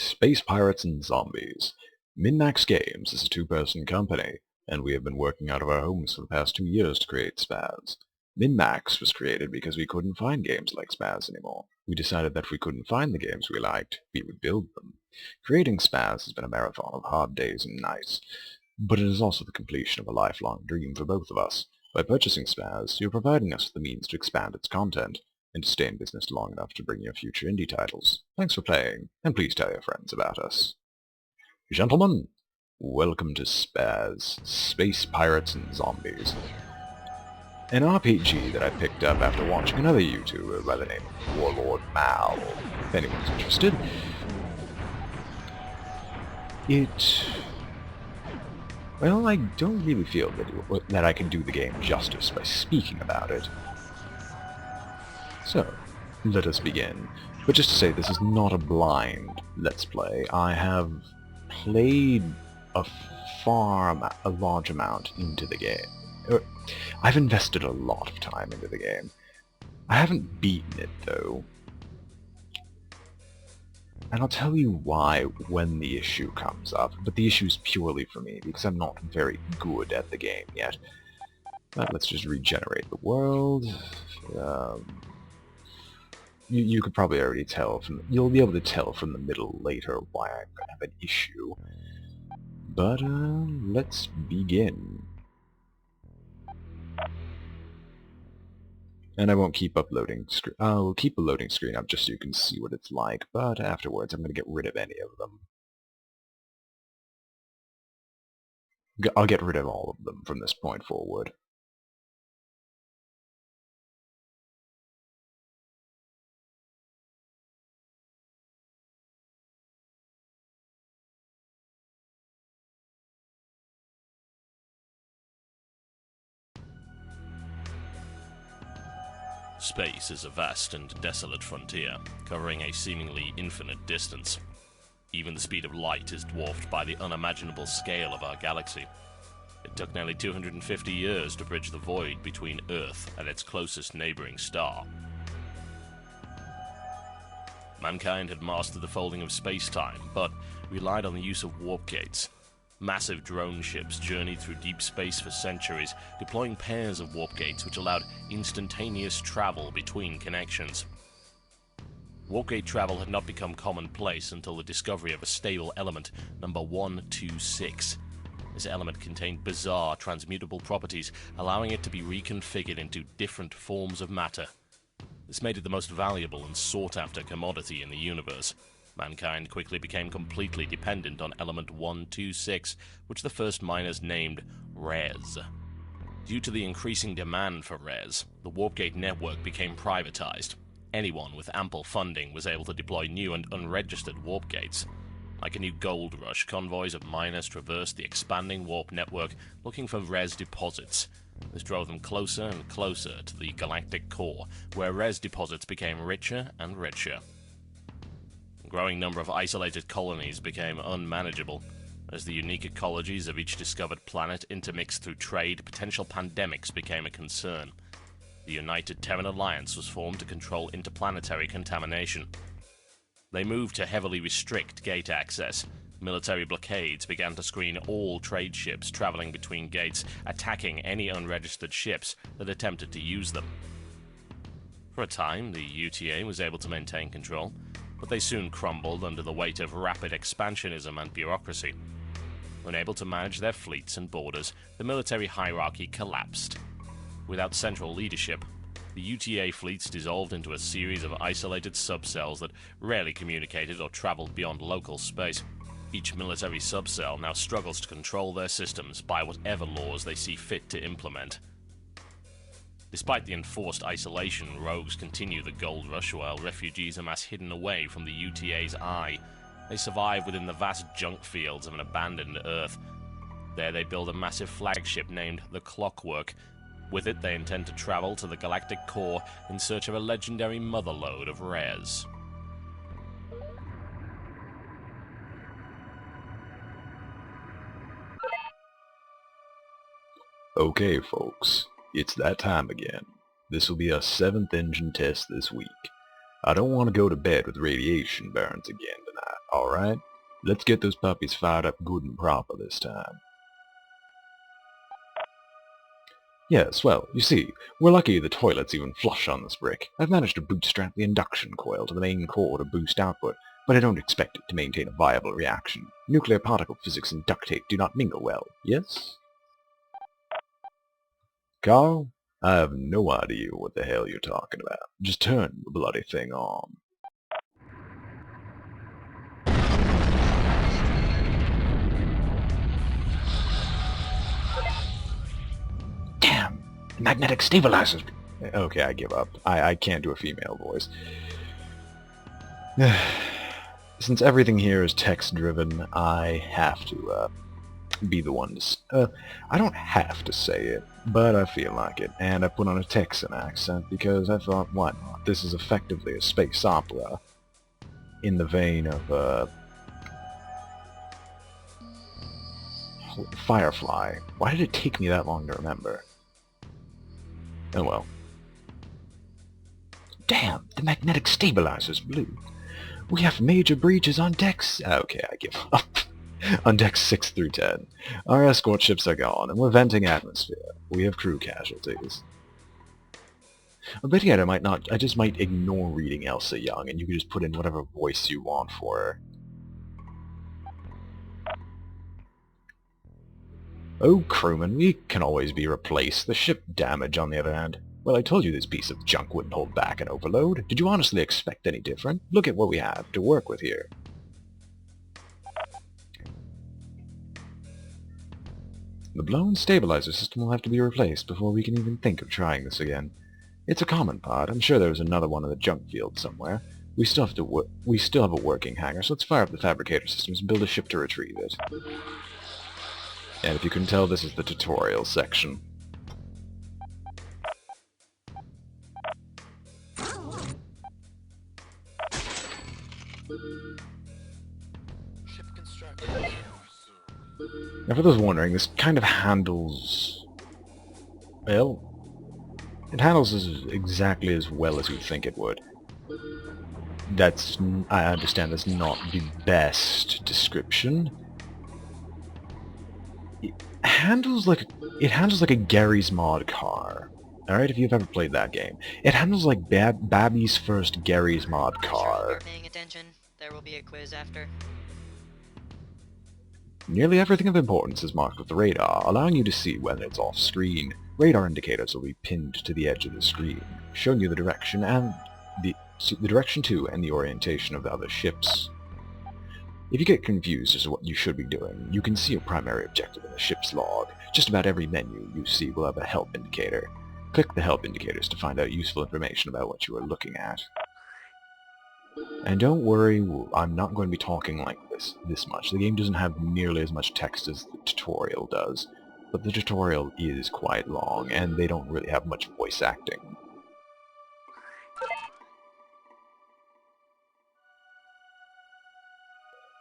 Space Pirates and Zombies. Min-Max Games is a two-person company, and we have been working out of our homes for the past 2 years to create SPAZ. Min-Max was created because we couldn't find games like SPAZ anymore. We decided that if we couldn't find the games we liked, we would build them. Creating SPAZ has been a marathon of hard days and nights, but it is also the completion of a lifelong dream for both of us. By purchasing SPAZ, you're providing us with the means to expand its content, and to stay in business long enough to bring you future indie titles. Thanks for playing, and please tell your friends about us. Gentlemen, welcome to SPAZ, Space Pirates and Zombies. An RPG that I picked up after watching another YouTuber by the name of Warlord Mal, if anyone's interested. Well, I don't really feel that I can do the game justice by speaking about it. So, let us begin. But just to say, this is not a blind Let's Play. I have played a large amount into the game. I've invested a lot of time into the game. I haven't beaten it, though. And I'll tell you why when the issue comes up, but the issue is purely for me, because I'm not very good at the game yet. But let's just regenerate the world. You could probably already tell you'll be able to tell from the middle later why I'm going to have an issue. But, let's begin. And I won't keep uploading I'll keep a loading screen up just so you can see what it's like, but afterwards I'm going to get rid of any of them. I'll get rid of all of them from this point forward. Space is a vast and desolate frontier, covering a seemingly infinite distance. Even the speed of light is dwarfed by the unimaginable scale of our galaxy. It took nearly 250 years to bridge the void between Earth and its closest neighboring star. Mankind had mastered the folding of space-time, but relied on the use of warp gates. Massive drone ships journeyed through deep space for centuries, deploying pairs of warp gates which allowed instantaneous travel between connections. Warp gate travel had not become commonplace until the discovery of a stable element, number 126. This element contained bizarre transmutable properties, allowing it to be reconfigured into different forms of matter. This made it the most valuable and sought-after commodity in the universe. Mankind quickly became completely dependent on element 126, which the first miners named Res. Due to the increasing demand for Res, the warp gate network became privatized. Anyone with ample funding was able to deploy new and unregistered warp gates. Like a new gold rush, convoys of miners traversed the expanding warp network looking for Res deposits. This drove them closer and closer to the galactic core, where Res deposits became richer and richer. A growing number of isolated colonies became unmanageable. As the unique ecologies of each discovered planet intermixed through trade, potential pandemics became a concern. The United Terran Alliance was formed to control interplanetary contamination. They moved to heavily restrict gate access. Military blockades began to screen all trade ships traveling between gates, attacking any unregistered ships that attempted to use them. For a time, the UTA was able to maintain control, but they soon crumbled under the weight of rapid expansionism and bureaucracy. Unable to manage their fleets and borders, the military hierarchy collapsed. Without central leadership, the UTA fleets dissolved into a series of isolated subcells that rarely communicated or traveled beyond local space. Each military subcell now struggles to control their systems by whatever laws they see fit to implement. Despite the enforced isolation, rogues continue the gold rush while refugees amass hidden away from the UTA's eye. They survive within the vast junk fields of an abandoned Earth. There they build a massive flagship named the Clockwork. With it they intend to travel to the galactic core in search of a legendary motherlode of Res. Okay, folks, it's that time again. This will be our 7th engine test this week. I don't want to go to bed with radiation burns again tonight. Alright, let's get those puppies fired up good and proper this time. Yes, well, you see, we're lucky the toilet's even flush on this brick. I've managed to bootstrap the induction coil to the main core to boost output, but I don't expect it to maintain a viable reaction. Nuclear particle physics and duct tape do not mingle well, yes? Carl, I have no idea what the hell you're talking about. Just turn the bloody thing on. Damn! The magnetic stabilizers! Okay, I give up. I can't do a female voice. Since everything here is text-driven, I have to, be the one to... I don't have to say it, but I feel like it, and I put on a Texan accent because I thought, why not? This is effectively a space opera in the vein of, Firefly. Why did it take me that long to remember? Oh well. Damn, the magnetic stabilizer's blue. We have major breaches on decks... Okay, I give up. On decks 6 through 10. Our escort ships are gone, and we're venting atmosphere. We have crew casualties. But yet I just might ignore reading Elsa Young, and you can just put in whatever voice you want for her. Oh, crewman, we can always be replaced. The ship damage, on the other hand. Well, I told you this piece of junk wouldn't hold back an overload. Did you honestly expect any different? Look at what we have to work with here. The blown stabilizer system will have to be replaced before we can even think of trying this again. It's a common part. I'm sure there's another one in the junk field somewhere. We still have a working hangar, so let's fire up the fabricator systems and build a ship to retrieve it. And if you can tell, this is the tutorial section. Ship constructed. Now for those wondering, this kind of handles... well... it handles this exactly as well as you'd think it would. I understand that's not the best description. It handles like a Garry's Mod car. Alright, if you've ever played that game. It handles like Babby's first Garry's Mod car. You're paying attention. There will be a quiz after. Nearly everything of importance is marked with the radar, allowing you to see when it's off-screen. Radar indicators will be pinned to the edge of the screen, showing you the direction and the direction to and the orientation of the other ships. If you get confused as to what you should be doing, you can see your primary objective in the ship's log. Just about every menu you see will have a help indicator. Click the help indicators to find out useful information about what you are looking at. And don't worry, I'm not going to be talking like this much. The game doesn't have nearly as much text as the tutorial does, but the tutorial is quite long, and they don't really have much voice acting.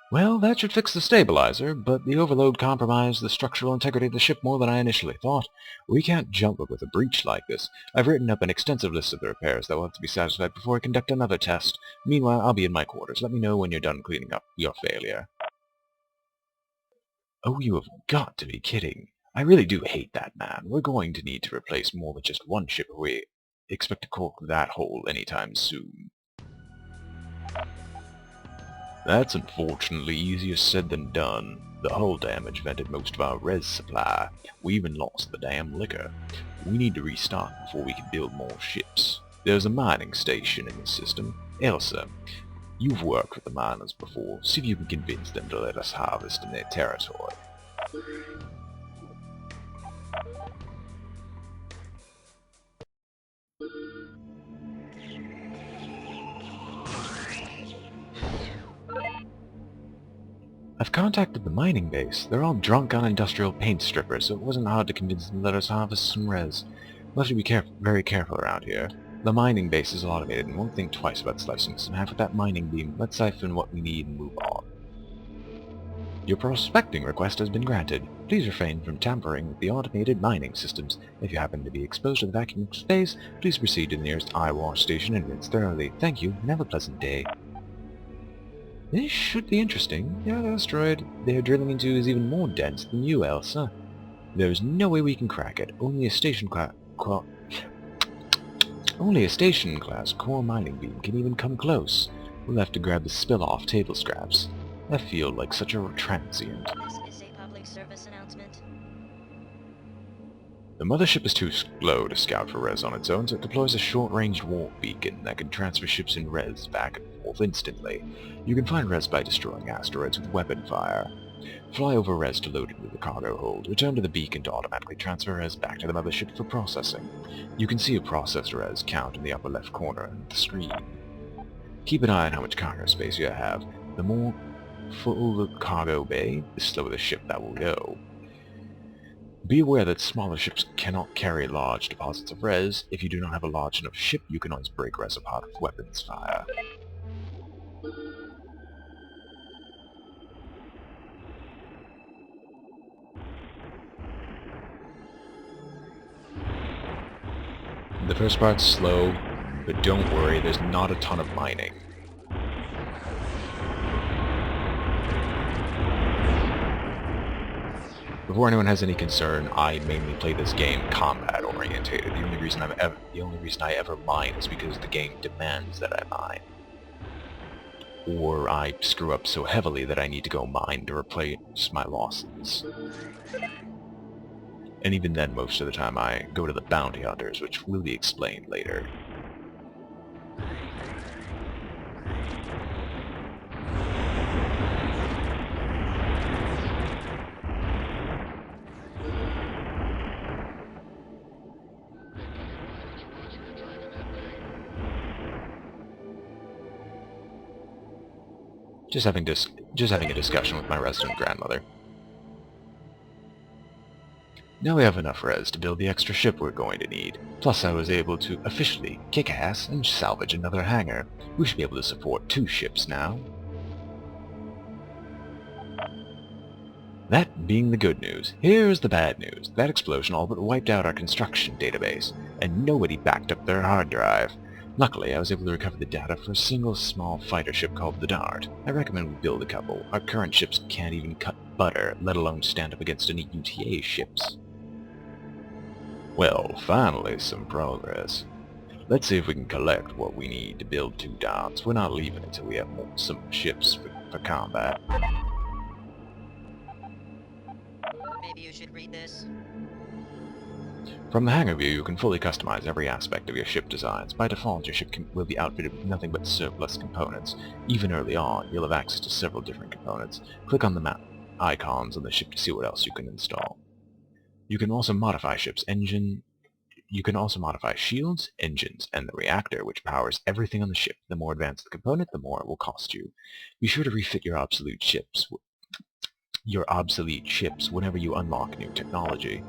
Well, that should fix the stabilizer, but the overload compromised the structural integrity of the ship more than I initially thought. We can't jump it with a breach like this. I've written up an extensive list of the repairs that will have to be satisfied before I conduct another test. Meanwhile, I'll be in my quarters. Let me know when you're done cleaning up your failure. Oh, you have got to be kidding. I really do hate that man. We're going to need to replace more than just one ship if we expect to cork that hole anytime soon. That's unfortunately easier said than done. The hull damage vented most of our res supply. We even lost the damn liquor. We need to restock before we can build more ships. There's a mining station in the system. Elsa, you've worked with the miners before. See if you can convince them to let us harvest in their territory. I've contacted the mining base. They're all drunk on industrial paint strippers, so it wasn't hard to convince them to let us harvest some res. We'll have to be very careful around here. The mining base is automated and won't think twice about slicing us in half with that mining beam. Let's siphon what we need and move on. Your prospecting request has been granted. Please refrain from tampering with the automated mining systems. If you happen to be exposed to the vacuum of space, please proceed to the nearest eye wash station and rinse thoroughly. Thank you, and have a pleasant day. This should be interesting. The asteroid they're drilling into is even more dense than you, Elsa. There's no way we can crack it. Only a station class core mining beam can even come close. We'll have to grab the spill-off table scraps. I feel like such a transient. This is a public service announcement. The mothership is too slow to scout for res on its own, so it deploys a short-range warp beacon that can transfer ships in res back and forth instantly. You can find res by destroying asteroids with weapon fire. Fly over res to load into the cargo hold. Return to the beacon to automatically transfer res back to the mothership for processing. You can see a processed res count in the upper left corner of the screen. Keep an eye on how much cargo space you have. The more full the cargo bay, the slower the ship that will go. Be aware that smaller ships cannot carry large deposits of res. If you do not have a large enough ship, you can always break res apart with weapons fire. The first part's slow, but don't worry, there's not a ton of mining. Before anyone has any concern, I mainly play this game combat-orientated. The only reason I ever mine is because the game demands that I mine. Or I screw up so heavily that I need to go mine to replace my losses. And even then, most of the time I go to the bounty hunters, which will be explained later. Just having a discussion with my resident grandmother. Now we have enough res to build the extra ship we're going to need. Plus I was able to officially kick ass and salvage another hangar. We should be able to support 2 ships now. That being the good news, here's the bad news. That explosion all but wiped out our construction database, and nobody backed up their hard drive. Luckily, I was able to recover the data for a single small fighter ship called the Dart. I recommend we build a couple. Our current ships can't even cut butter, let alone stand up against any UTA ships. Well, finally some progress. Let's see if we can collect what we need to build 2 Darts. We're not leaving until we have some ships for combat. Maybe you should read this. From the hangar view, you can fully customize every aspect of your ship designs. By default, your ship will be outfitted with nothing but surplus components. Even early on, you'll have access to several different components. Click on the map icons on the ship to see what else you can install. You can also modify shields, engines, and the reactor, which powers everything on the ship. The more advanced the component, the more it will cost you. Be sure to refit your obsolete ships whenever you unlock new technology.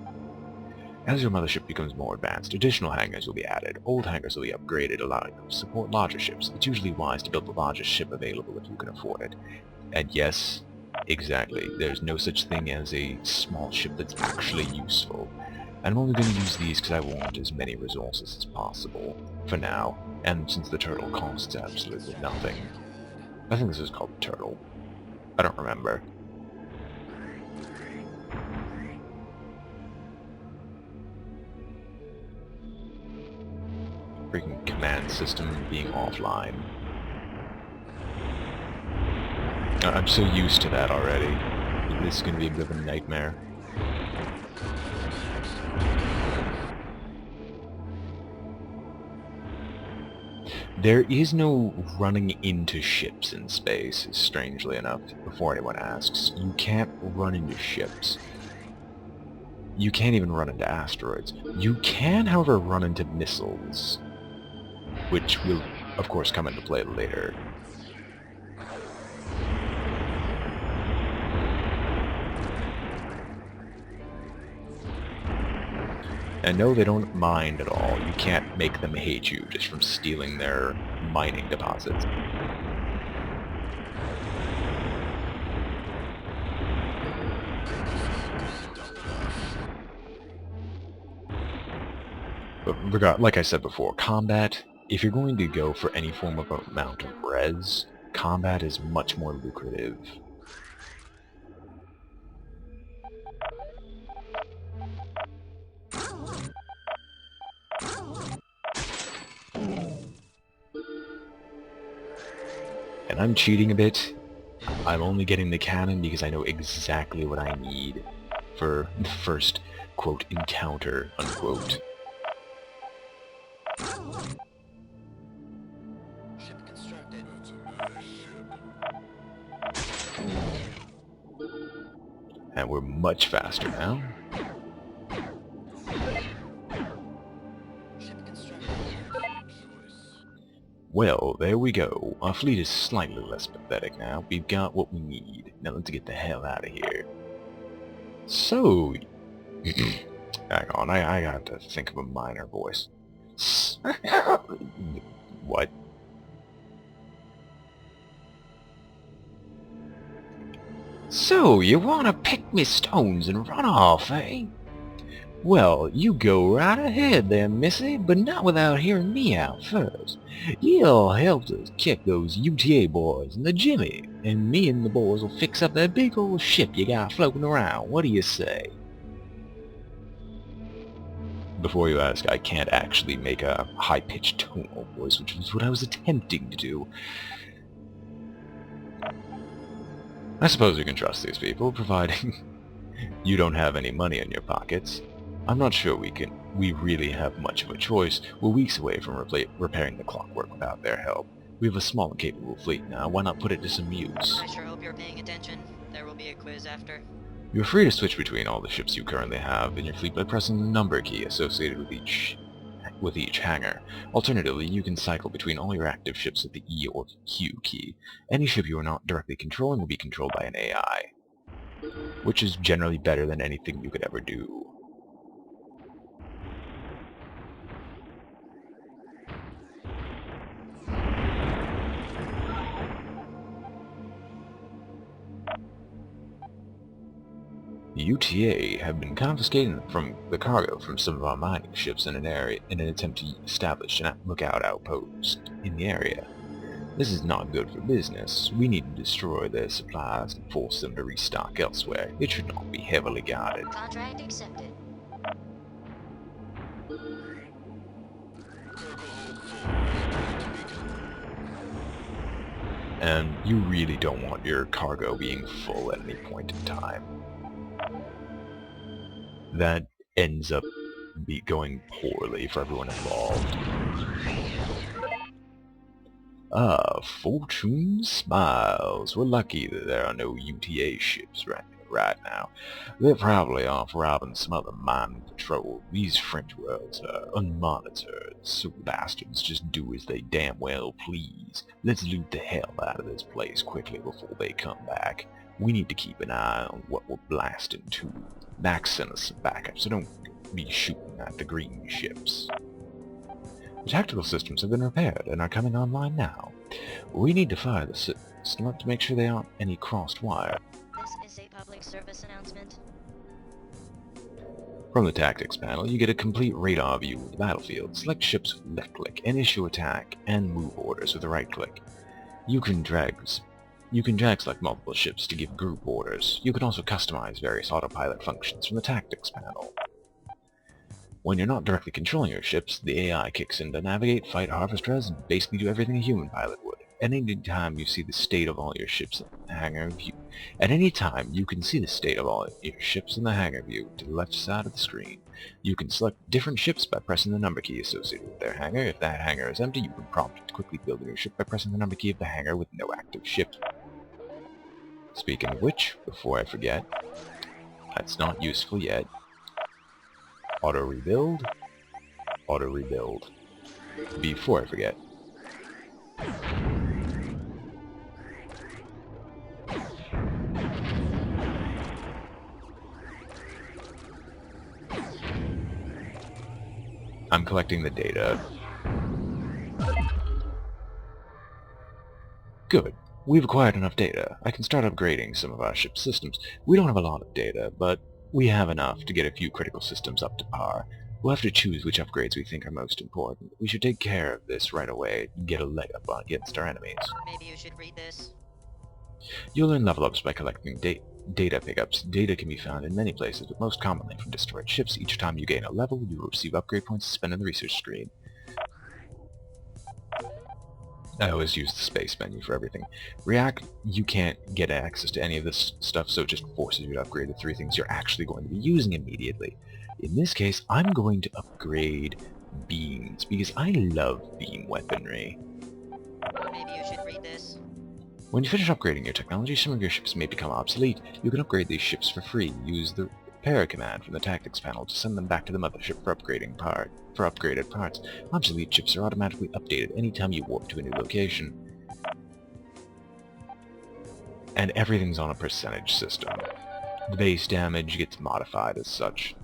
As your mothership becomes more advanced, additional hangars will be added. Old hangars will be upgraded, allowing them to support larger ships. It's usually wise to build the largest ship available if you can afford it. And yes, exactly, there's no such thing as a small ship that's actually useful. I'm only going to use these because I want as many resources as possible, for now, and since the turtle costs absolutely nothing. I think this is called the turtle. I don't remember. Freaking command system being offline. I'm so used to that already. This is going to be a bit of a nightmare. There is no running into ships in space, strangely enough, before anyone asks. You can't run into ships. You can't even run into asteroids. You can, however, run into missiles, which will, of course, come into play later. And no, they don't mind at all. You can't make them hate you just from stealing their mining deposits. But like I said before, combat, if you're going to go for any form of amount of res, combat is much more lucrative. And I'm cheating a bit. I'm only getting the cannon because I know exactly what I need for the first, quote, encounter, unquote. Ship constructed. And we're much faster now. Ship constructed. Well, there we go. Our fleet is slightly less pathetic now. We've got what we need. Now let's get the hell out of here. So... hang on, I got to think of a minor voice. What? So, you wanna pick me stones and run off, eh? Well, you go right ahead there, missy, but not without hearing me out first. You'll help us kick those UTA boys in the jimmy, and me and the boys will fix up that big old ship you got floating around. What do you say? Before you ask, I can't actually make a high-pitched tonal voice, which is what I was attempting to do. I suppose you can trust these people, providing you don't have any money in your pockets. I'm not sure we really have much of a choice. We're weeks away from repairing the clockwork without their help. We have a small and capable fleet now. Why not put it to some use? I sure hope you're paying attention. There will be a quiz after. You're free to switch between all the ships you currently have in your fleet by pressing the number key associated with each hangar. Alternatively, you can cycle between all your active ships with the E or Q key. Any ship you are not directly controlling will be controlled by an AI, which is generally better than anything you could ever do. UTA have been confiscating from the cargo from some of our mining ships in an attempt to establish a lookout outpost in the area. This is not good for business. We need to destroy their supplies and force them to restock elsewhere. It should not be heavily guarded. Contract accepted. And you really don't want your cargo being full at any point in time. That ends up going poorly for everyone involved. Fortune smiles. We're lucky that there are no UTA ships right now. They're probably off robbing some other mining patrol. These French worlds are unmonitored, so bastards just do as they damn well please. Let's loot the hell out of this place quickly before they come back. We need to keep an eye on what we're blasting to. Max sent us some backup, so don't be shooting at the green ships. The tactical systems have been repaired and are coming online now. We need to fire the system up to make sure there aren't any crossed wire. This is a public service announcement. From the tactics panel, you get a complete radar view of the battlefield. Select ships with left click and issue attack and move orders with the right click. You can drag select multiple ships to give group orders. You can also customize various autopilot functions from the tactics panel. When you're not directly controlling your ships, the AI kicks in to navigate, fight, harvest res, and basically do everything a human pilot would. At any time you see the state of all your ships in the hangar view. At any time you can see the state of all your ships in the hangar view to the left side of the screen. You can select different ships by pressing the number key associated with their hangar. If that hangar is empty, you can prompt it to quickly build a new ship by pressing the number key of the hangar with no active ship. Speaking of which, before I forget, that's not useful yet. Auto rebuild. Auto rebuild. Before I forget. I'm collecting the data. Good. We've acquired enough data. I can start upgrading some of our ship's systems. We don't have a lot of data, but we have enough to get a few critical systems up to par. We'll have to choose which upgrades we think are most important. We should take care of this right away and get a leg up against our enemies. Maybe you should read this. You'll earn level ups by collecting data pickups. Data can be found in many places, but most commonly from destroyed ships. Each time you gain a level, you will receive upgrade points to spend in the research screen. I always use the space menu for everything. React, you can't get access to any of this stuff, so it just forces you to upgrade the 3 things you're actually going to be using immediately. In this case, I'm going to upgrade beams, because I love beam weaponry. Maybe you should read this. When you finish upgrading your technology, some of your ships may become obsolete. You can upgrade these ships for free. Use the repair command from the tactics panel to send them back to the mothership for upgraded parts. Obsolete ships are automatically updated anytime you warp to a new location. And everything's on a percentage system. The base damage gets modified as such.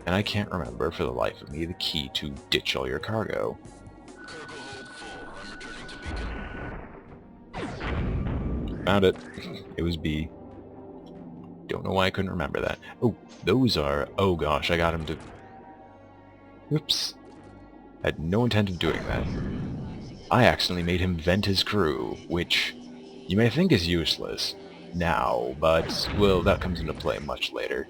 And I can't remember for the life of me the key to ditch all your cargo. Found it. It was B. Don't know why I couldn't remember that. Oh, those are... Oh gosh, I got him to... Whoops. Had no intent of doing that. I accidentally made him vent his crew, which you may think is useless now, but, well, that comes into play much later.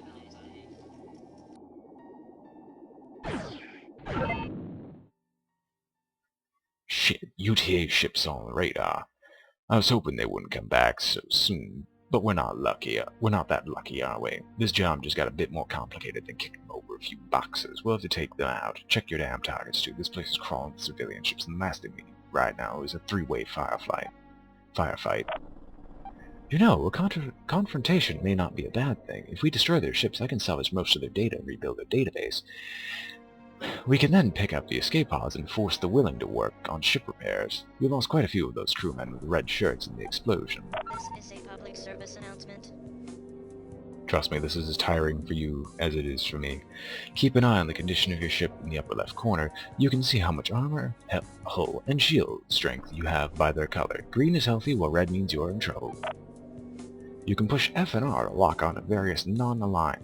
Shit, UTA ships on the radar. I was hoping they wouldn't come back so soon, but we're not lucky. We're not that lucky, are we? This job just got a bit more complicated than kicking over a few boxes. We'll have to take them out. Check your damn targets, too. This place is crawling with civilian ships, and the last thing we need right now is a 3-way firefight. You know, a confrontation may not be a bad thing. If we destroy their ships, I can salvage most of their data and rebuild their database. We can then pick up the escape pods and force the willing to work on ship repairs. We lost quite a few of those crewmen with red shirts in the explosion. This is a public service announcement. Trust me, this is as tiring for you as it is for me. Keep an eye on the condition of your ship in the upper left corner. You can see how much armor, hull, and shield strength you have by their color. Green is healthy, while red means you are in trouble. You can push F and R to lock on to various non-allied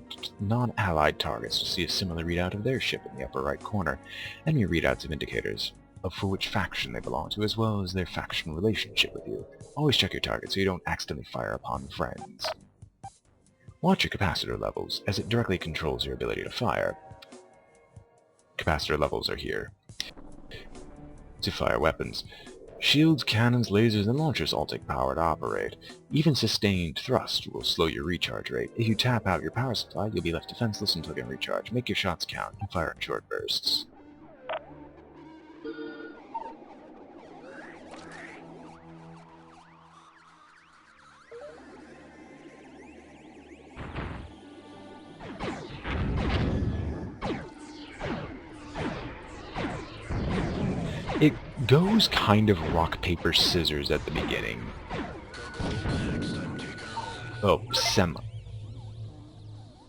targets to see a similar readout of their ship in the upper right corner. Enemy readouts have indicators for which faction they belong to, as well as their faction relationship with you. Always check your target so you don't accidentally fire upon friends. Watch your capacitor levels, as it directly controls your ability to fire. Capacitor levels are here to fire weapons. Shields, cannons, lasers, and launchers all take power to operate. Even sustained thrust will slow your recharge rate. If you tap out your power supply, you'll be left defenseless until you can recharge. Make your shots count and fire in short bursts. It goes kind of rock, paper, scissors at the beginning. Oh,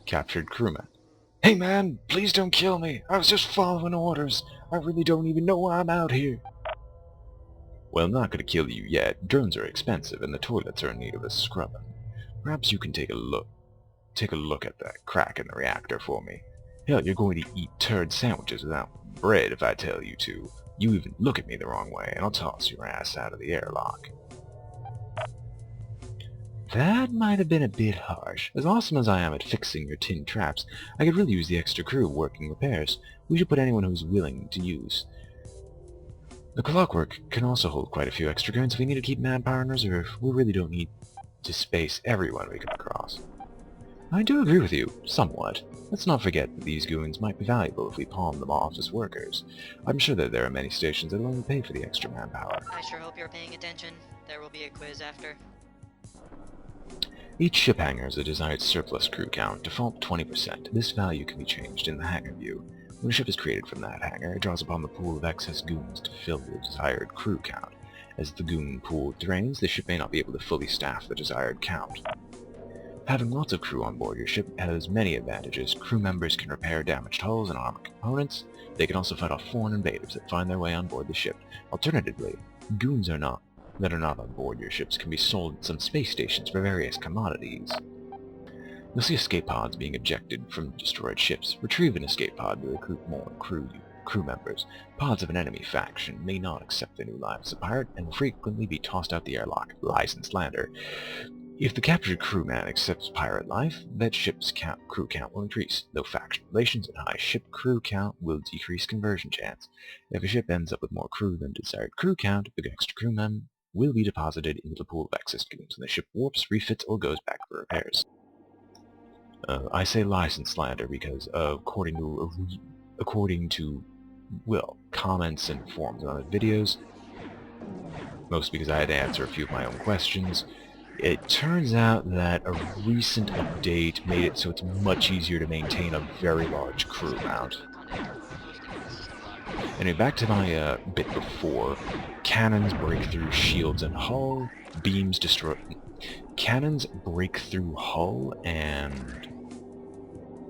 captured crewman. Hey man, please don't kill me. I was just following orders. I really don't even know why I'm out here. Well, I'm not gonna kill you yet. Drones are expensive and the toilets are in need of a scrubbing. Perhaps you can take a look at that crack in the reactor for me. Hell, you're going to eat turd sandwiches without bread if I tell you to. You even look at me the wrong way, and I'll toss your ass out of the airlock. That might have been a bit harsh. As awesome as I am at fixing your tin traps, I could really use the extra crew working repairs. We should put anyone who's willing to use. The clockwork can also hold quite a few extra goons if we need to keep manpower in reserve. We really don't need to space everyone we come across. I do agree with you, somewhat. Let's not forget that these goons might be valuable if we palm them off as workers. I'm sure that there are many stations that will only pay for the extra manpower. I sure hope you're paying attention. There will be a quiz after. Each ship hangar has a desired surplus crew count, default 20%. This value can be changed in the hangar view. When a ship is created from that hangar, it draws upon the pool of excess goons to fill the desired crew count. As the goon pool drains, the ship may not be able to fully staff the desired count. Having lots of crew on board your ship has many advantages. Crew members can repair damaged hulls and armor components. They can also fight off foreign invaders that find their way on board the ship. Alternatively, goons that are not on board your ships can be sold at some space stations for various commodities. You'll see escape pods being ejected from destroyed ships. Retrieve an escape pod to recruit more crew members. Pods of an enemy faction may not accept the new life as a pirate and will frequently be tossed out the airlock. License lander. If the captured crewman accepts pirate life, that ship's crew count will increase, though faction relations and high ship crew count will decrease conversion chance. If a ship ends up with more crew than desired crew count, the extra crewmen will be deposited into the pool of excess goons when the ship warps, refits, or goes back for repairs. I say license slander because according to well, comments and forums on other videos, mostly because I had to answer a few of my own questions, it turns out that a recent update made it so it's much easier to maintain a very large crew amount. Anyway, back to my bit before. Cannons break through shields and hull, beams destroy... Cannons break through hull and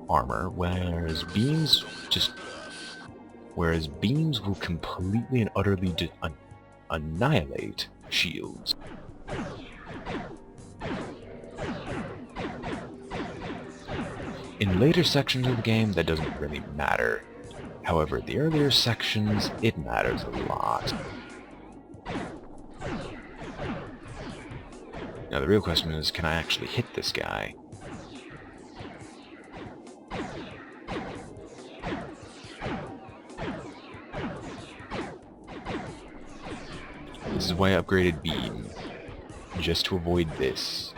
armor, whereas beams will completely and utterly annihilate shields. In later sections of the game, that doesn't really matter. However, in the earlier sections, it matters a lot. Now the real question is, can I actually hit this guy? This is why I upgraded Beam, just to avoid this.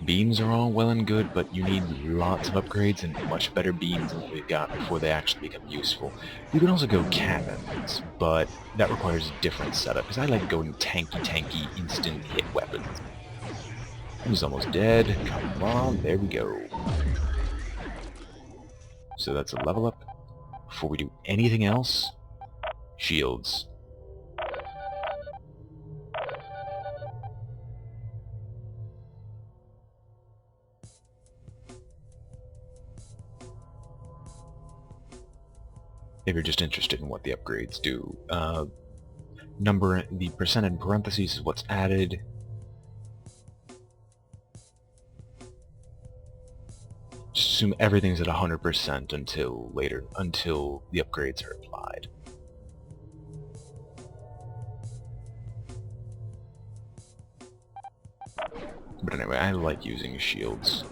Beams are all well and good, but you need lots of upgrades and much better beams than what we've got before they actually become useful. You can also go cannons, but that requires a different setup, because I like going tanky, instant hit weapons. He's almost dead. Come on, there we go. So that's a level up. Before we do anything else, shields. If you're just interested in what the upgrades do. The percent in parentheses is what's added. Just assume everything's at 100% until the upgrades are applied. But anyway, I like using shields.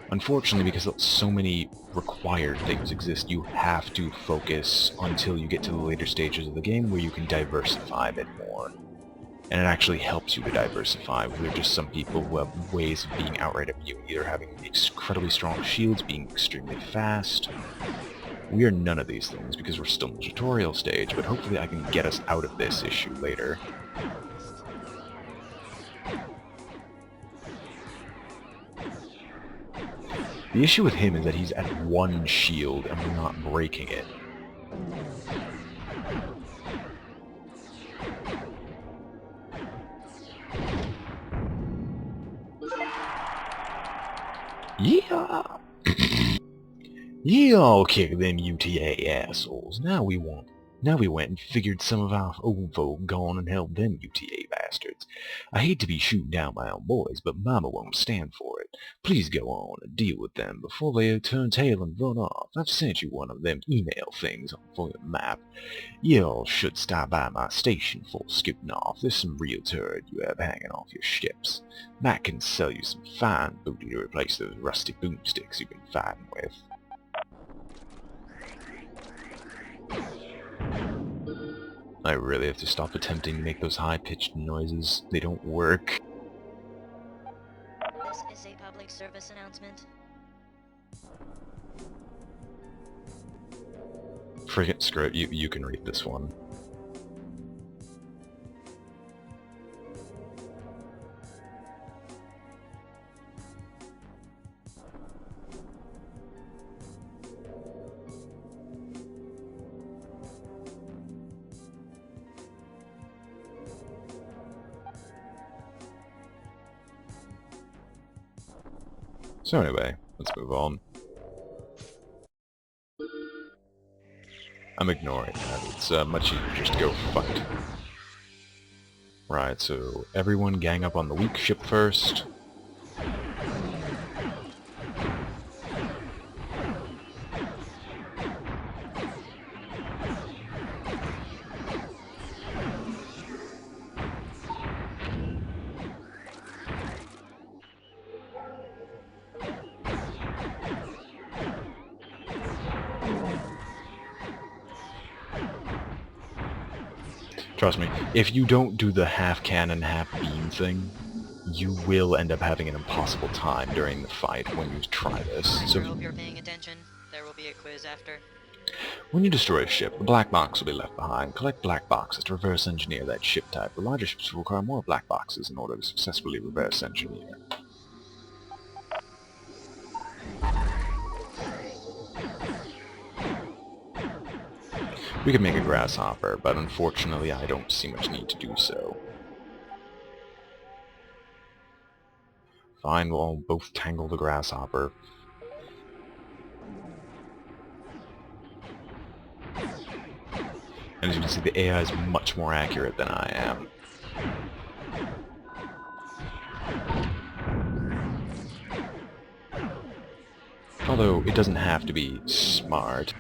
Unfortunately, because so many required things exist, you have to focus until you get to the later stages of the game where you can diversify a bit more. And it actually helps you to diversify. There are just some people who have ways of being outright immune, either having incredibly strong shields, being extremely fast. We are none of these things because we're still in the tutorial stage, but hopefully I can get us out of this issue later. The issue with him is that he's at one shield and we're not breaking it. Yeah! Yeah, I'll kick them UTA assholes. Now we went and figured some of our old folk gone and helped them UTA bastards. I hate to be shooting down my own boys, but Mama won't stand for it. Please go on and deal with them before they turn tail and run off. I've sent you one of them email things for your map. Y'all should stop by my station for scooting off. There's some real turd you have hanging off your ships. Matt can sell you some fine booty to replace those rusty boomsticks you've been fighting with. I really have to stop attempting to make those high-pitched noises. They don't work. This is a public service announcement. Friggin' screw it, you can read this one. So anyway, let's move on. I'm ignoring that. It's much easier just to go fight. Right, so everyone gang up on the weak ship first. Trust me, if you don't do the half cannon, half beam thing, you will end up having an impossible time during the fight when you try this. I So sure hope you're paying attention. There will be a quiz after. when you destroy a ship, the black box will be left behind. Collect black boxes to reverse engineer that ship type. The larger ships will require more black boxes in order to successfully reverse engineer. We could make a grasshopper, but unfortunately I don't see much need to do so. Fine, we'll both tangle the grasshopper. And as you can see, the AI is much more accurate than I am. Although, it doesn't have to be smart.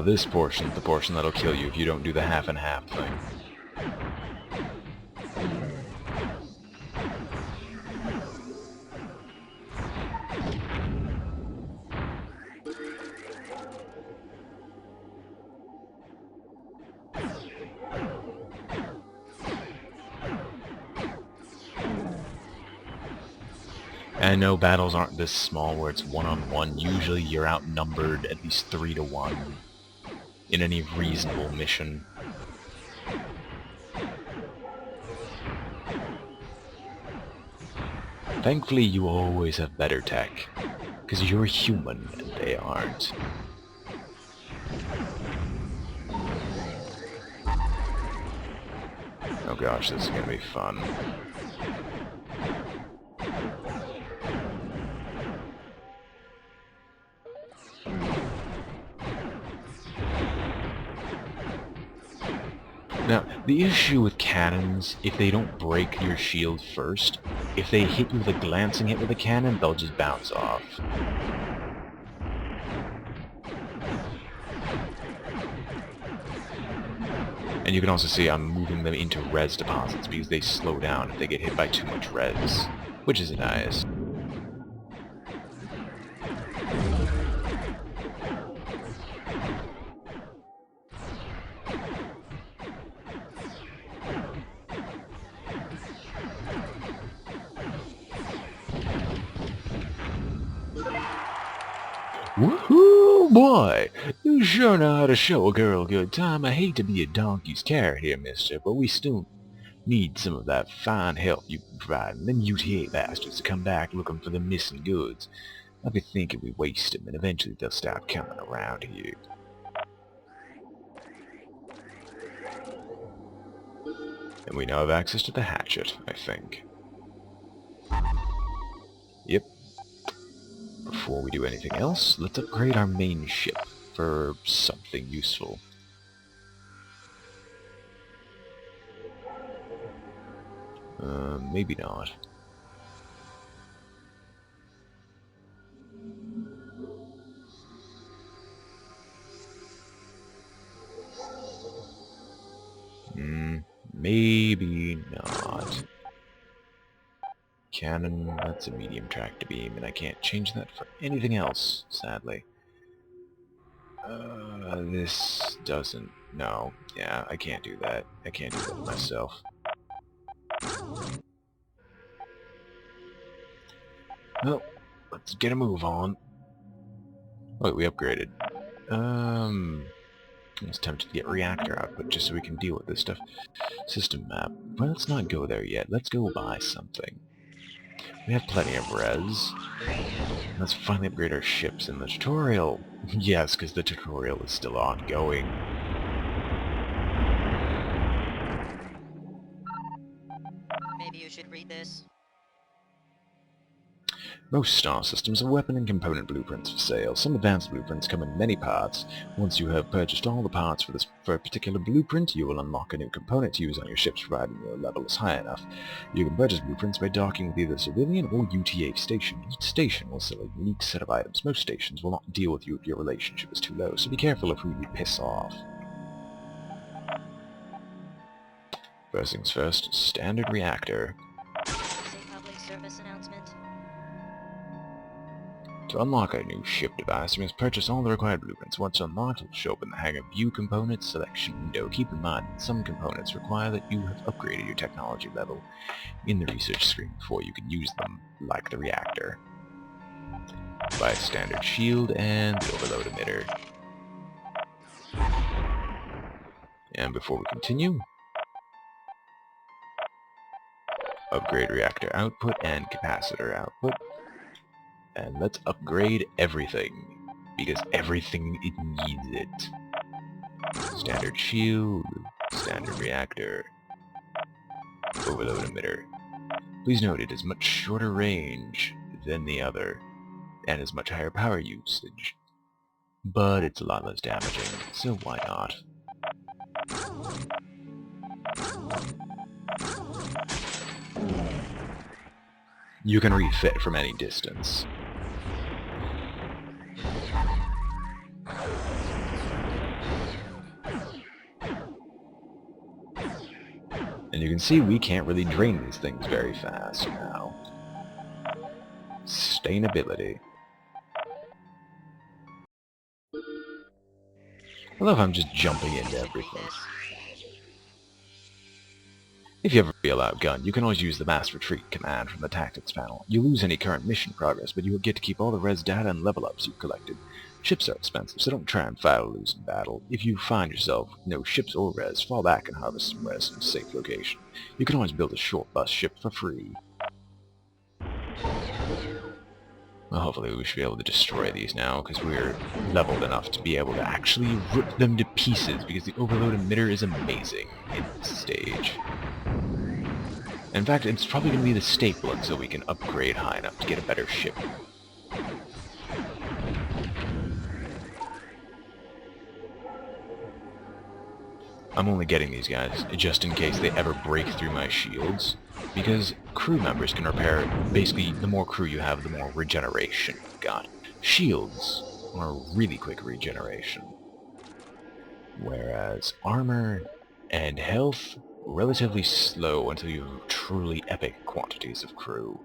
This portion's the portion that'll kill you if you don't do the half and half thing. And I know battles aren't this small where it's one-on-one. Usually you're outnumbered at least 3 to 1 in any reasonable mission. Thankfully you always have better tech, because you're human and they aren't. Oh gosh, this is gonna be fun. Now, the issue with cannons, if they don't break your shield first, if they hit you with a glancing hit with a cannon, they'll just bounce off. And you can also see I'm moving them into res deposits because they slow down if they get hit by too much res, which is nice. Woohoo, boy! You sure know how to show a girl a good time. I hate to be a donkey's carrot here, mister, but we still need some of that fine help you can provide, and them UTA bastards to come back looking for the missing goods. I'll be thinking we waste them, and eventually they'll start coming around here. And we now have access to the hatchet, I think. Yep. Before we do anything else, let's upgrade our main ship for something useful. Maybe not. Maybe not. Cannon, that's a medium tractor beam, and I can't change that for anything else, sadly. This doesn't... No. Yeah, I can't do that. I can't do that myself. Well, let's get a move on. Wait, we upgraded. I was tempted to get reactor output just so we can deal with this stuff. System map. Well, let's not go there yet. Let's go buy something. We have plenty of res. Let's finally upgrade our ships in the tutorial. Yes, because the tutorial is still ongoing. Maybe you should read this. Most star systems have weapon and component blueprints for sale. Some advanced blueprints come in many parts. Once you have purchased all the parts for a particular blueprint, you will unlock a new component to use on your ships provided your level is high enough. You can purchase blueprints by docking with either civilian or UTA station. Each station will sell a unique set of items. Most stations will not deal with you if your relationship is too low, so be careful of who you piss off. First things first, standard reactor. Is a public service announcement? To unlock a new ship device, you must purchase all the required blueprints. Once unlocked, it will show up in the Hangar View Components selection window. Keep in mind that some components require that you have upgraded your technology level in the research screen before you can use them, like the reactor. Buy a standard shield and the overload emitter. And before we continue, upgrade reactor output and capacitor output. And let's upgrade everything, because everything it needs it. Standard shield, standard reactor, overload emitter. Please note it is much shorter range than the other, and has much higher power usage. But it's a lot less damaging, so why not? You can refit from any distance. And you can see we can't really drain these things very fast now. Sustainability. I love how I'm just jumping into everything. If you ever feel outgunned, you can always use the mass retreat command from the tactics panel. You lose any current mission progress, but you will get to keep all the res data and level ups you've collected. Ships are expensive, so don't try and fight or lose in battle. If you find yourself with no ships or res, fall back and harvest some res from a safe location. You can always build a short bus ship for free. Well, hopefully we should be able to destroy these now, because we're leveled enough to be able to actually rip them to pieces, because the overload emitter is amazing in this stage. In fact, it's probably going to be the staple until we can upgrade high enough to get a better ship. I'm only getting these guys just in case they ever break through my shields, because crew members can repair. Basically, the more crew you have, the more regeneration you've got. Shields are really quick regeneration, whereas armor and health relatively slow until you have truly epic quantities of crew.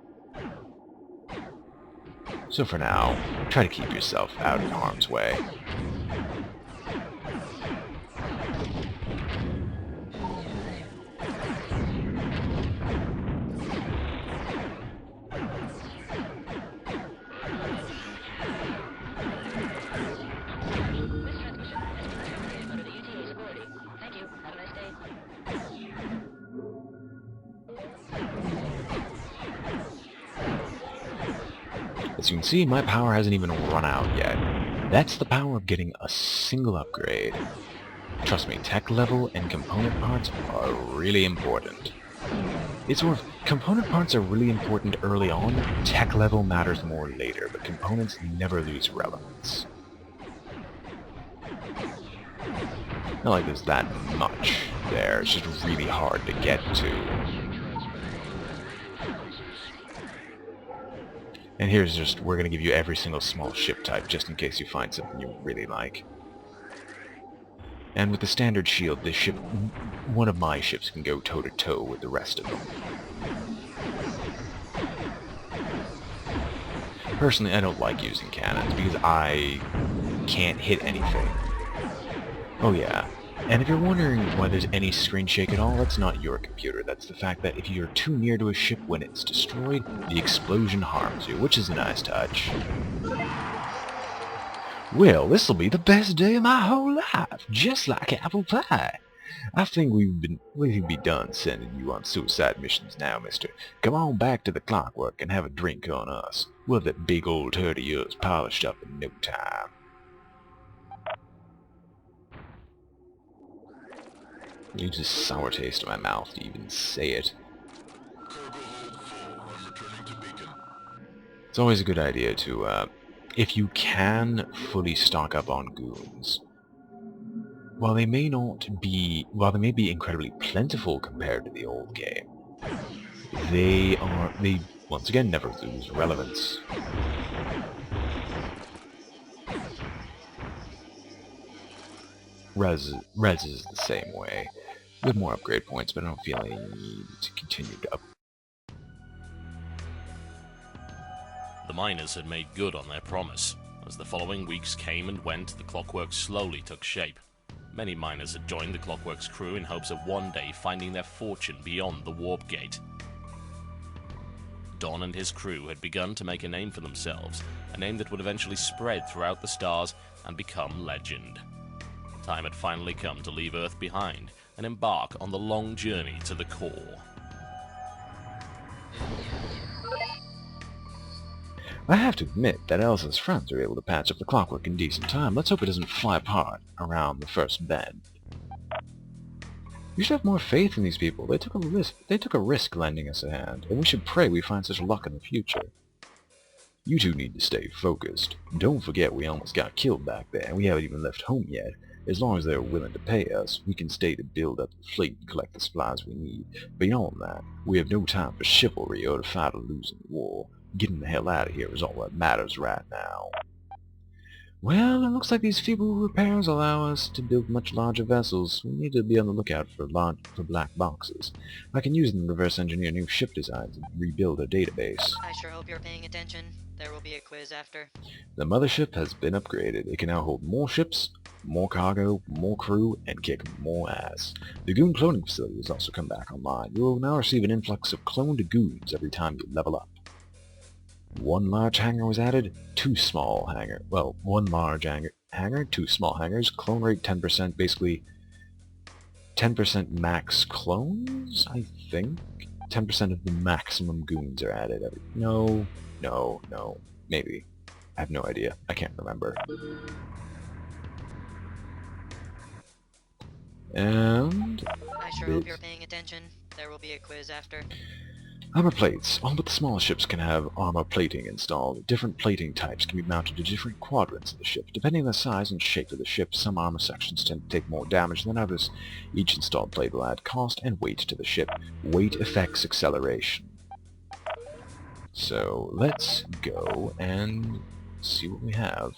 So for now, try to keep yourself out of harm's way. As you can see, my power hasn't even run out yet. That's the power of getting a single upgrade. Trust me, tech level and component parts are really important. It's sort of, component parts are really important early on, tech level matters more later, but components never lose relevance. Not like there's that much there, it's just really hard to get to. And here's just, we're going to give you every single small ship type, just in case you find something you really like. And with the standard shield, this ship, one of my ships can go toe-to-toe with the rest of them. Personally, I don't like using cannons, because I can't hit anything. Oh yeah. And if you're wondering why there's any screen shake at all, that's not your computer. That's the fact that if you're too near to a ship when it's destroyed, the explosion harms you, which is a nice touch. Well, this'll be the best day of my whole life, just like apple pie. I think we can be done sending you on suicide missions now, mister. Come on back to the clockwork and have a drink on us. We'll have that big old turd of yours polished up in no time. Leaves a sour taste in my mouth to even say it. It's always a good idea to, if you can, fully stock up on goons. While they may be incredibly plentiful compared to the old game, they once again never lose relevance. Res is the same way, with more upgrade points, but I don't feel any need to continue to The miners had made good on their promise. As the following weeks came and went, the Clockworks slowly took shape. Many miners had joined the Clockworks crew in hopes of one day finding their fortune beyond the warp gate. Don and his crew had begun to make a name for themselves, a name that would eventually spread throughout the stars and become legend. The time had finally come to leave Earth behind and embark on the long journey to the core. I have to admit that Elsa's friends are able to patch up the clockwork in decent time. Let's hope it doesn't fly apart around the first bend. We should have more faith in these people. They took a risk lending us a hand, and we should pray we find such luck in the future. You two need to stay focused. Don't forget we almost got killed back there, and we haven't even left home yet. As long as they're willing to pay us, we can stay to build up the fleet and collect the supplies we need. Beyond that, we have no time for chivalry or to fight a losing war. Getting the hell out of here is all that matters right now. Well, it looks like these feeble repairs allow us to build much larger vessels. We need to be on the lookout for black boxes. I can use them to reverse engineer new ship designs and rebuild a database. I sure hope you're paying attention. There will be a quiz after. The mothership has been upgraded. It can now hold more ships, more cargo, more crew, and kick more ass. The goon cloning facility has also come back online. You will now receive an influx of cloned goons every time you level up. One large hangar was added, two small hangar. Well, one large hangar, two small hangars, clone rate 10%, basically 10% max clones, I think? 10% of the maximum goons are added every... No, maybe. I have no idea. I can't remember. And... I sure hope you're paying attention. There will be a quiz after. Armor plates. All but the smallest ships can have armor plating installed. Different plating types can be mounted to different quadrants of the ship. Depending on the size and shape of the ship, some armor sections tend to take more damage than others. Each installed plate will add cost and weight to the ship. Weight affects acceleration. So, let's go and see what we have.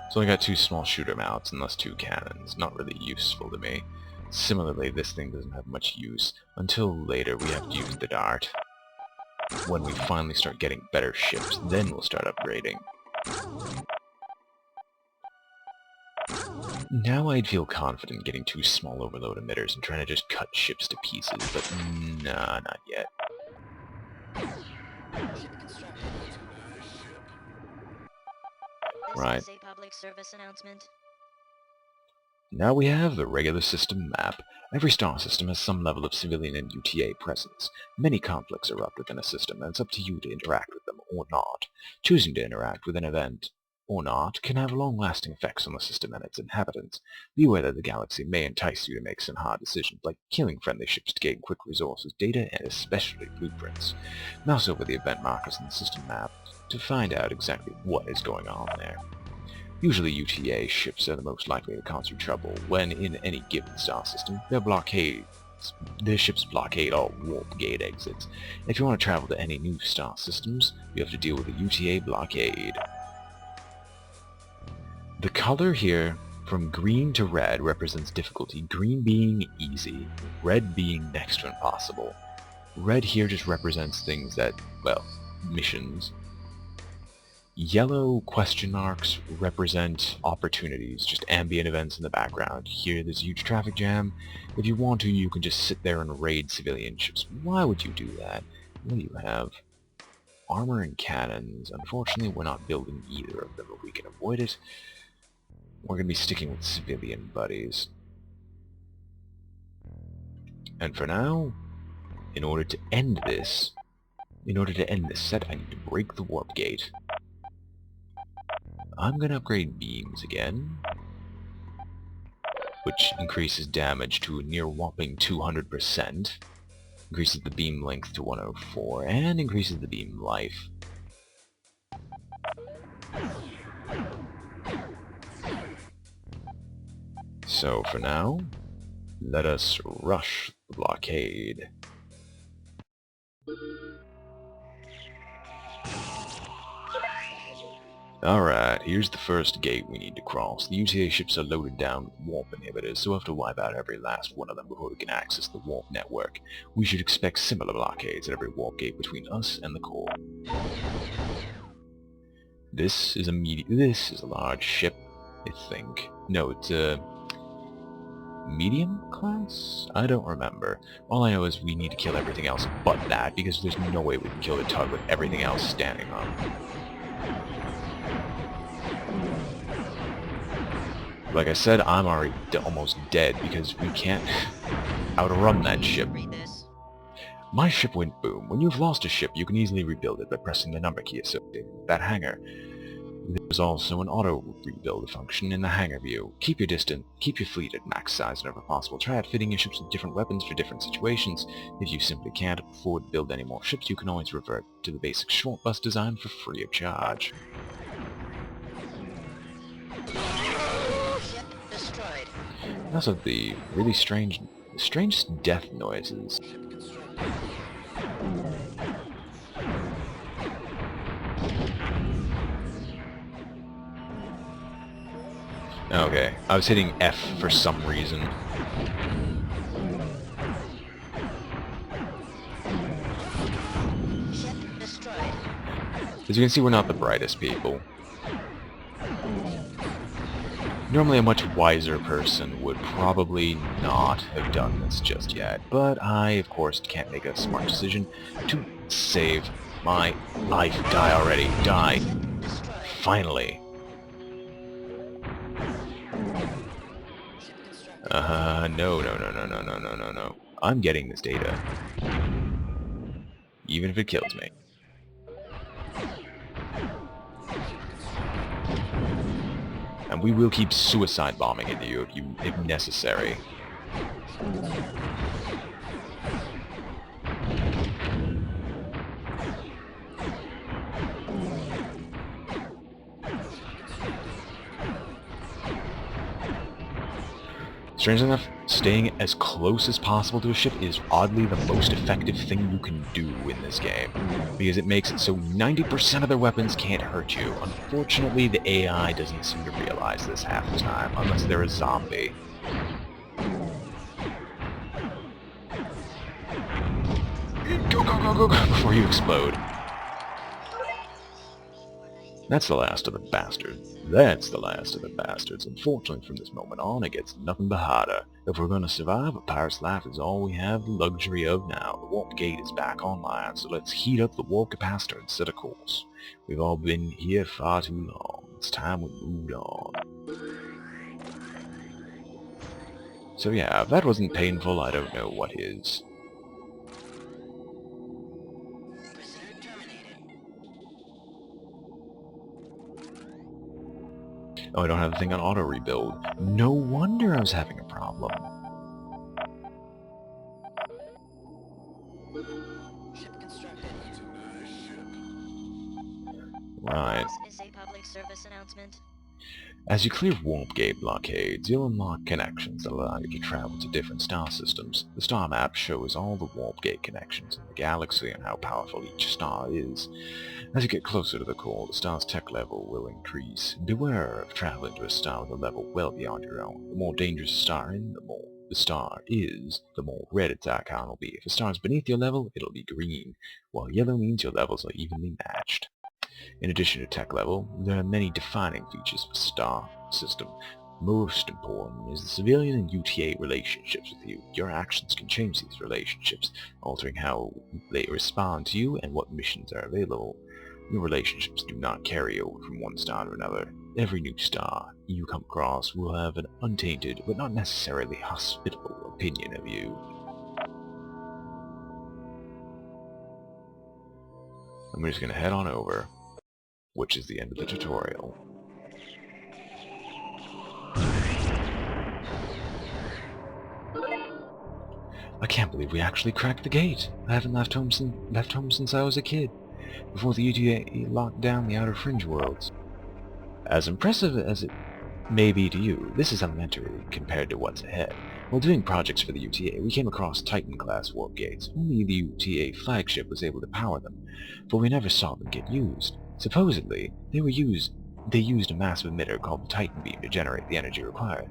So I got two small shooter mounts and thus two cannons, not really useful to me. Similarly, this thing doesn't have much use, until later we have to use the dart. When we finally start getting better ships, then we'll start upgrading. Now I'd feel confident getting two small overload emitters and trying to just cut ships to pieces, but nah, not yet. Right. This is a public service announcement. Now we have the regular system map. Every star system has some level of civilian and UTA presence. Many conflicts erupt within a system, and it's up to you to interact with them or not. Choosing to interact with an event or not can have long-lasting effects on the system and its inhabitants. Be aware that the galaxy may entice you to make some hard decisions, like killing friendly ships to gain quick resources, data, and especially blueprints. Mouse over the event markers in the system map to find out exactly what is going on there. Usually UTA ships are the most likely to cause you trouble when, in any given star system, their ships blockade all warp gate exits. If you want to travel to any new star systems, you have to deal with a UTA blockade. The color here, from green to red, represents difficulty, green being easy, red being next to impossible. Red here just represents things that, well, missions. Yellow question marks represent opportunities, just ambient events in the background. Here there's a huge traffic jam. If you want to, you can just sit there and raid civilian ships. Why would you do that? What do you have? Armor and cannons. Unfortunately, we're not building either of them if we can avoid it. We're going to be sticking with civilian buddies. And for now, in order to end this set, I need to break the warp gate. I'm going to upgrade beams again, which increases damage to a near whopping 200%, increases the beam length to 104, and increases the beam life. So for now, let us rush the blockade. Alright, here's the first gate we need to cross. The UTA ships are loaded down with warp inhibitors, so we'll have to wipe out every last one of them before we can access the warp network. We should expect similar blockades at every warp gate between us and the core. This is a large ship, I think. No, it's a medium class? I don't remember. All I know is we need to kill everything else but that, because there's no way we can kill the tug with everything else standing on. Like I said, I'm already almost dead because we can't outrun that ship. My ship went boom. When you've lost a ship, you can easily rebuild it by pressing the number key associated with that hangar. There's also an auto-rebuild function in the hangar view. Keep your fleet at max size whenever possible. Try outfitting your ships with different weapons for different situations. If you simply can't afford to build any more ships, you can always revert to the basic short bus design for free of charge. Also, the really strange death noises. Okay, I was hitting F for some reason. As you can see, we're not the brightest people. Normally a much wiser person would probably not have done this just yet, but I, of course, can't make a smart decision to save my life. Die already. Die. Finally. No. I'm getting this data. Even if it kills me. And we will keep suicide bombing into you if necessary. Strangely enough, staying as close as possible to a ship is oddly the most effective thing you can do in this game, because it makes it so 90% of their weapons can't hurt you. Unfortunately, the AI doesn't seem to realize this half the time, unless they're a zombie. Go, before you explode. That's the last of the bastards. That's the last of the bastards. Unfortunately, from this moment on, it gets nothing but harder. If we're going to survive, a pirate's life is all we have the luxury of now. The warp gate is back online, so let's heat up the warp capacitor and set a course. We've all been here far too long. It's time we moved on. So yeah, if that wasn't painful, I don't know what is. Oh, I don't have the thing on auto-rebuild. No wonder I was having a problem. Right. This is a public service announcement. As you clear warp gate blockades, you'll unlock connections that allow you to travel to different star systems. The star map shows all the warp gate connections in the galaxy and how powerful each star is. As you get closer to the core, the star's tech level will increase. Beware of traveling to a star with a level well beyond your own. The more dangerous a star is, the more red its icon will be. If a star is beneath your level, it'll be green, while yellow means your levels are evenly matched. In addition to tech level, there are many defining features of the STAR system. Most important is the civilian and UTA relationships with you. Your actions can change these relationships, altering how they respond to you and what missions are available. Your relationships do not carry over from one star to another. Every new star you come across will have an untainted, but not necessarily hospitable, opinion of you. And we're just going to head on over, which is the end of the tutorial. I can't believe we actually cracked the gate. I haven't left home since I was a kid, before the UTA locked down the outer fringe worlds. As impressive as it may be to you, this is elementary compared to what's ahead. While doing projects for the UTA, we came across Titan-class warp gates. Only the UTA flagship was able to power them, but we never saw them get used. Supposedly, they used a massive emitter called the Titan beam to generate the energy required.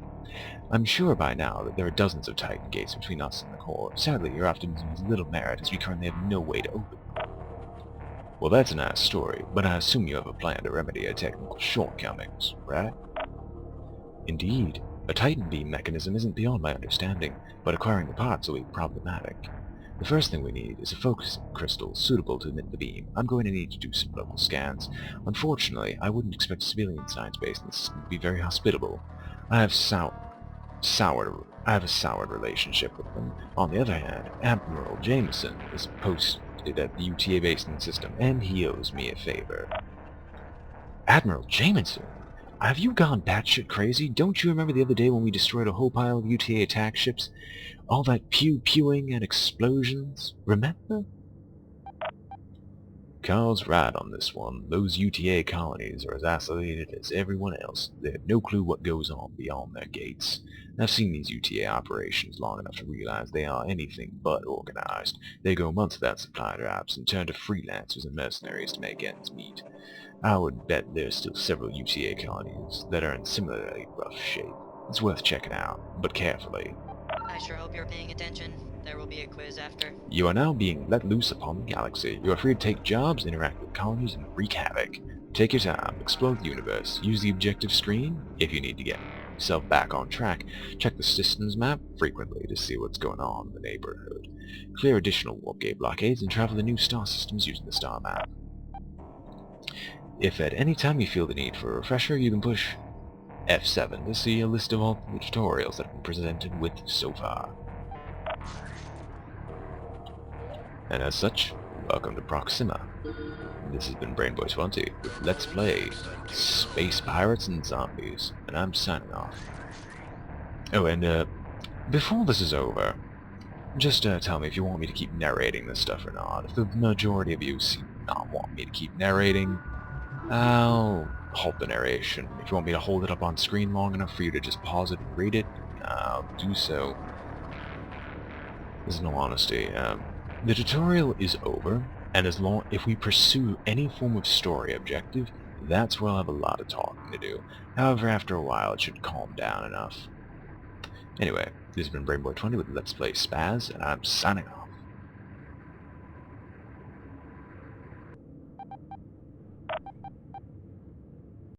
I'm sure by now that there are dozens of Titan gates between us and the core. Sadly, your optimism has little merit, as we currently have no way to open them. Well, that's a nice story, but I assume you have a plan to remedy our technical shortcomings, right? Indeed. A Titan beam mechanism isn't beyond my understanding, but acquiring the parts will be problematic. The first thing we need is a focus crystal suitable to emit the beam. I'm going to need to do some local scans. Unfortunately, I wouldn't expect a civilian science base in this system to be very hospitable. I have a soured relationship with them. On the other hand, Admiral Jameson is posted at the UTA base in the system, and he owes me a favor. Admiral Jameson? Have you gone batshit crazy? Don't you remember the other day when we destroyed a whole pile of UTA attack ships? All that pew-pewing and explosions? Remember? Carl's right on this one. Those UTA colonies are as isolated as everyone else. They have no clue what goes on beyond their gates. I've seen these UTA operations long enough to realize they are anything but organized. They go months without supply drops and turn to freelancers and mercenaries to make ends meet. I would bet there's still several UTA colonies that are in similarly rough shape. It's worth checking out, but carefully. I sure hope you're paying attention. There will be a quiz after. You are now being let loose upon the galaxy. You are free to take jobs, interact with colonies, and wreak havoc. Take your time, explore the universe, use the objective screen if you need to get yourself back on track. Check the systems map frequently to see what's going on in the neighborhood. Clear additional warp gate blockades and travel the new star systems using the star map. If at any time you feel the need for a refresher, you can push F7 to see a list of all the tutorials that have been presented with so far. And as such, welcome to Proxima. This has been BrainBoy 20 with Let's Play Space Pirates and Zombies, and I'm signing off. Oh, and before this is over, just tell me if you want me to keep narrating this stuff or not. If the majority of you seem to not want me to keep narrating, I'll halt the narration. If you want me to hold it up on screen long enough for you to just pause it and read it, I'll do so. In all honesty, the tutorial is over, and if we pursue any form of story objective, that's where I'll have a lot of talking to do. However, after a while, it should calm down enough. Anyway, this has been BrainBoy 20 with Let's Play SPAZ, and I'm signing off.